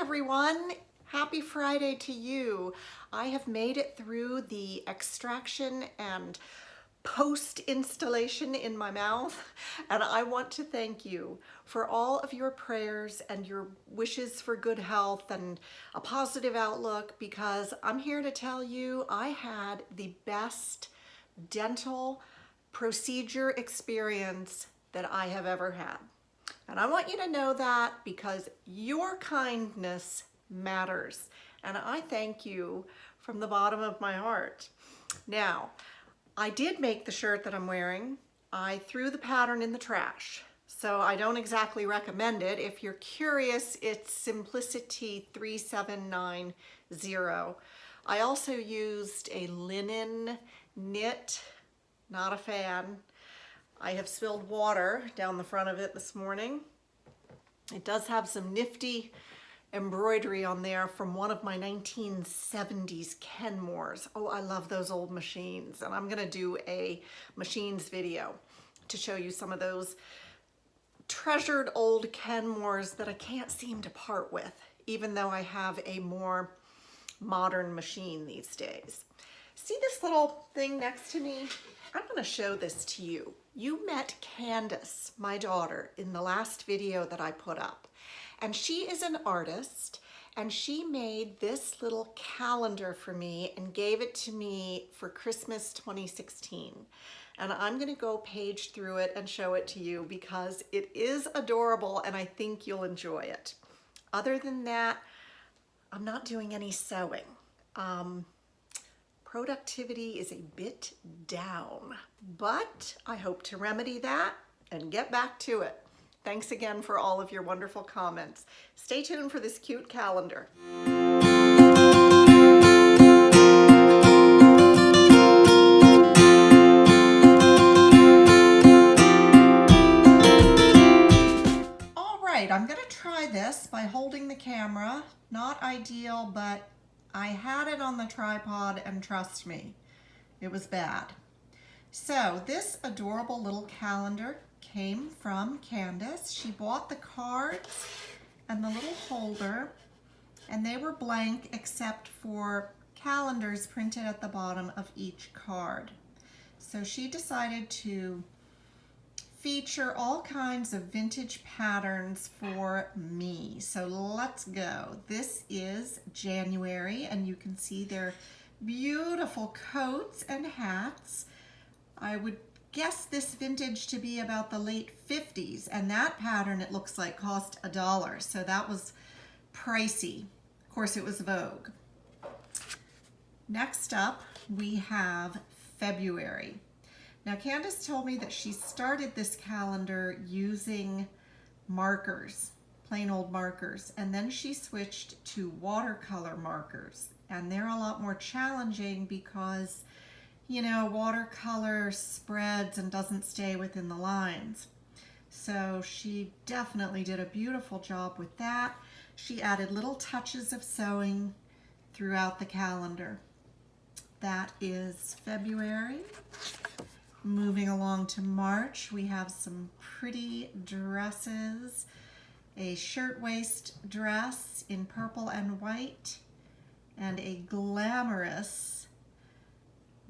everyone. Happy Friday to you. I have made it through the extraction and post installation in my mouth, and I want to thank you for all of your prayers and your wishes for good health and a positive outlook, because I'm here to tell you I had the best dental procedure experience that I have ever had. And I want you to know that because your kindness matters. And I thank you from the bottom of my heart. Now, I did make the shirt that I'm wearing. I threw the pattern in the trash, so I don't exactly recommend it. If you're curious, it's Simplicity 3790. I also used a linen knit, not a fan. I have spilled water down the front of it this morning. It does have some nifty embroidery on there from one of my 1970s Kenmores. Oh, I love those old machines, and I'm gonna do a machines video to show you some of those treasured old Kenmores that I can't seem to part with, even though I have a more modern machine these days. See this little thing next to me? I'm gonna show this to you. You met Candace, my daughter, in the last video that I put up. And she is an artist, and she made this little calendar for me and gave it to me for Christmas 2016. And I'm gonna go page through it and show it to you because it is adorable and I think you'll enjoy it. Other than that, I'm not doing any sewing. Productivity is a bit down, but I hope to remedy that and get back to it. Thanks again for all of your wonderful comments. Stay tuned for this cute calendar. All right, I'm gonna try this by holding the camera. Not ideal, but I had it on the tripod, and trust me, it was bad. So this adorable little calendar came from Candace. She bought the cards and the little holder, and they were blank except for calendars printed at the bottom of each card. So she decided to feature all kinds of vintage patterns for me. So let's go. This is January, and you can see their beautiful coats and hats. I would guess this vintage to be about the late 50s, and that pattern, it looks like, cost $1, so that was pricey. Of course, it was Vogue. Next up, we have February. Now, Candace told me that she started this calendar using markers, plain old markers, and then she switched to watercolor markers, and they're a lot more challenging because, you know, watercolor spreads and doesn't stay within the lines. So she definitely did a beautiful job with that. She added little touches of sewing throughout the calendar. That is February. Moving along to March, we have some pretty dresses. A shirtwaist dress in purple and white, and a glamorous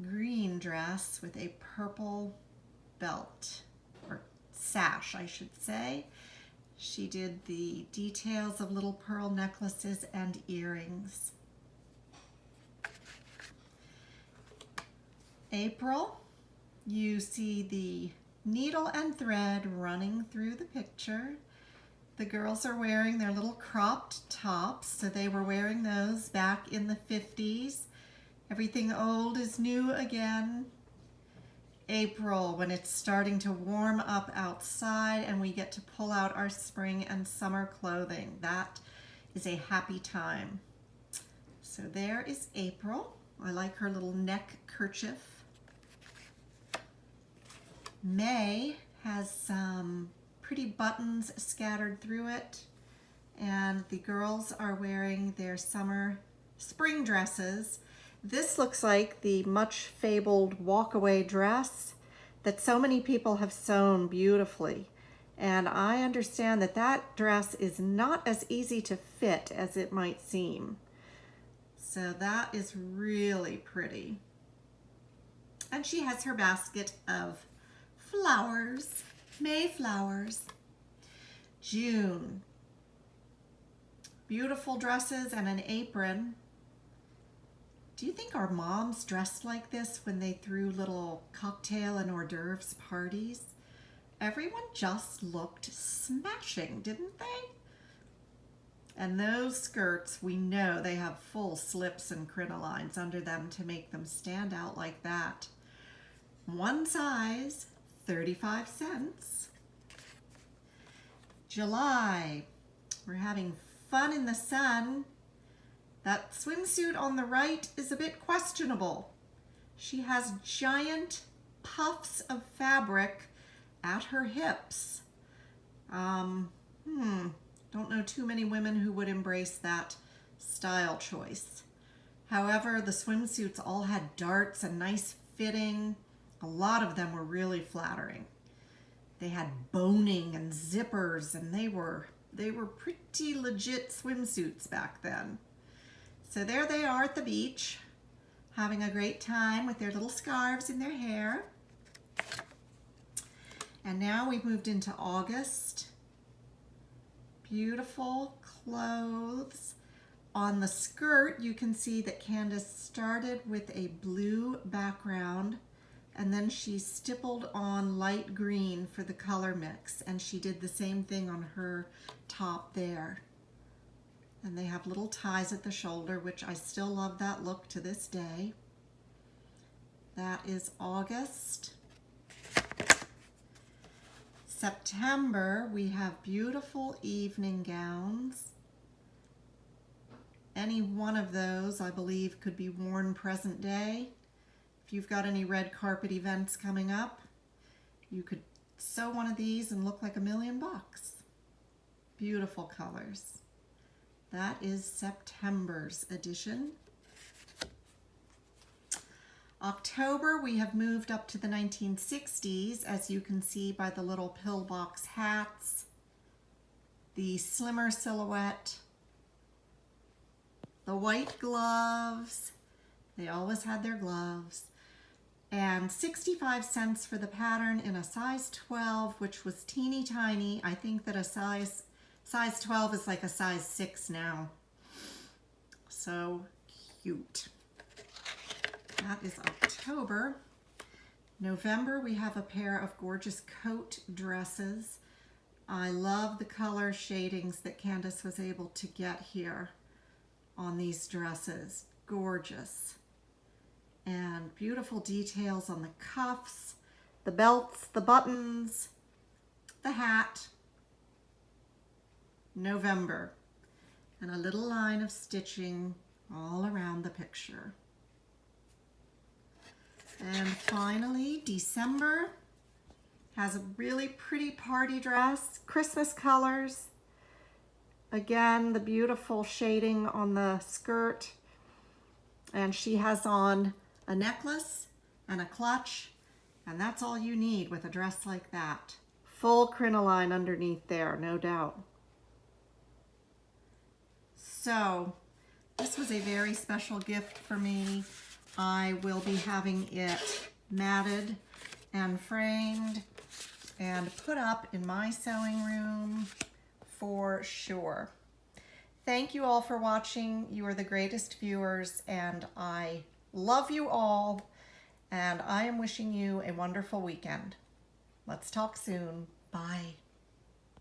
green dress with a purple belt, or sash, I should say. She did the details of little pearl necklaces and earrings. April, you see the needle and thread running through the picture. The girls are wearing their little cropped tops, so they were wearing those back in the 50s. Everything old is new again. April, when it's starting to warm up outside and we get to pull out our spring and summer clothing. That is a happy time. So there is April. I like her little neck kerchief. May has some pretty buttons scattered through it, and the girls are wearing their spring dresses. This looks like the much fabled walkaway dress that so many people have sewn beautifully. And I understand that that dress is not as easy to fit as it might seem. So that is really pretty. And she has her basket of flowers, May flowers. June, beautiful dresses and an apron. Do you think our moms dressed like this when they threw little cocktail and hors d'oeuvres parties? Everyone just looked smashing, didn't they? And those skirts, we know they have full slips and crinolines under them to make them stand out like that. One size, 35 cents. July, we're having fun in the sun. That swimsuit on the right is a bit questionable. She has giant puffs of fabric at her hips. Don't know too many women who would embrace that style choice. However, the swimsuits all had darts and nice fitting. A lot of them were really flattering. They had boning and zippers, and they were pretty legit swimsuits back then. So there they are at the beach, having a great time with their little scarves in their hair. And now we've moved into August. Beautiful clothes. On the skirt, you can see that Candace started with a blue background, and then she stippled on light green for the color mix, and she did the same thing on her top there. And they have little ties at the shoulder, which I still love that look to this day. That is August. September, we have beautiful evening gowns. Any one of those, I believe, could be worn present day. If you've got any red carpet events coming up, you could sew one of these and look like $1,000,000. Beautiful colors. That is September's edition. October, we have moved up to the 1960s, as you can see by the little pillbox hats, the slimmer silhouette, the white gloves. They always had their gloves. And 65 cents for the pattern in a size 12, which was teeny tiny. I think that a size 12 is like a size 6 now. So cute. That is October. November, we have a pair of gorgeous coat dresses. I love the color shadings that Candace was able to get here on these dresses. Gorgeous. And beautiful details on the cuffs, the belts, the buttons, the hat. November. And a little line of stitching all around the picture. And finally, December has a really pretty party dress, Christmas colors. Again, the beautiful shading on the skirt. And she has on a necklace and a clutch, and that's all you need with a dress like that. Full crinoline underneath there, no doubt. So, this was a very special gift for me. I will be having it matted and framed and put up in my sewing room for sure. Thank you all for watching. You are the greatest viewers, and I love you all, and I am wishing you a wonderful weekend. Let's talk soon. Bye.